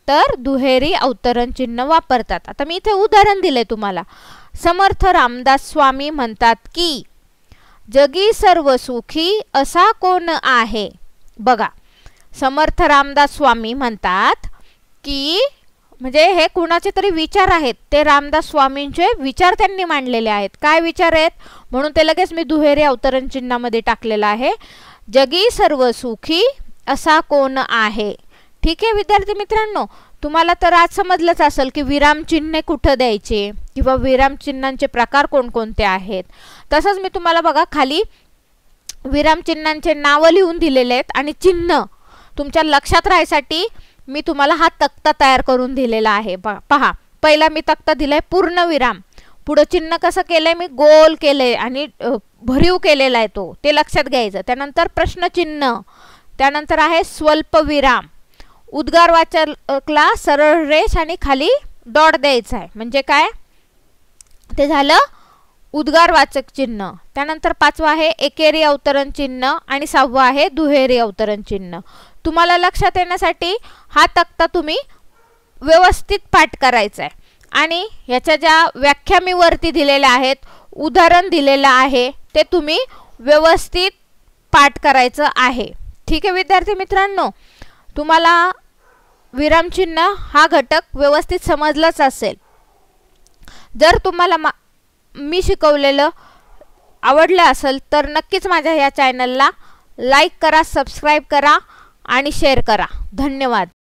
तर दुहेरी अवतरण चिन्ह वापरतात. आता मी इथे उदाहरण दिले तुम्हाला. समर्थ रामदास स्वामी म्हणतात की जगी सर्व सुखी असा कोण आहे. बघा, समर्थ रामदास स्वामी म्हणतात की म्हणजे हे कुणाचे तरी विचार आहेत, ते रामदास स्वामींचे विचार त्यांनी मांडलेले आहेत. काय विचार आहेत म्हणून ते लगेच मी दुहेरी अवतरण चिन्हामध्ये टाकलेलं आहे. जगी सर्व सुखी असा कोण आहे. ठीक आहे विद्यार्थी मित्रांनो, तुम्हाला तर आज समजलंच असेल की विरामचिन्हे कुठं द्यायचे किंवा विरामचिन्हांचे प्रकार कोणकोणते आहेत. तसंच मी तुम्हाला बघा खाली विरामचिन्हांचे नावं लिहून दिलेले आहेत आणि चिन्ह तुमच्या लक्षात राहायसाठी मी तुम्हाला हा तक्ता तयार करून दिलेला आहे. पहा, पहिला मी तक्ता दिलाय पूर्णविराम. पुढे चिन्ह कसं केलंय मी गोल केलंय आणि भरीव केलेला आहे तो, ते लक्षात घ्यायचं. त्यानंतर प्रश्नचिन्ह, त्यानंतर आहे स्वल्पविराम, उद्गारवाचकला सरळ रेष आणि खाली डॉट द्यायचा आहे. म्हणजे काय ते झालं उद्गारवाचक चिन्ह. त्यानंतर पाचवा आहे एकेरी अवतरण चिन्ह आणि सहावा आहे दुहेरी अवतरण चिन्ह. तुम्हाला लक्षात येण्यासाठी हा तक्ता तुम्ही व्यवस्थित पाठ करायचा आहे आणि याच्या ज्या व्याख्या मी वरती दिलेल्या आहेत, उदाहरण दिलेलं आहे, ते तुम्ही व्यवस्थित पाठ करायचं आहे. ठीक आहे विद्यार्थी मित्रांनो, तुम्हाला विरामचिन्ह हा घटक व्यवस्थित समजलाच असेल. जर तुम्हाला मी शिकवलेलं आवडलं असेल तर नक्कीच माझ्या या चॅनलला लाईक करा, सबस्क्राईब करा आणि शेअर करा. धन्यवाद.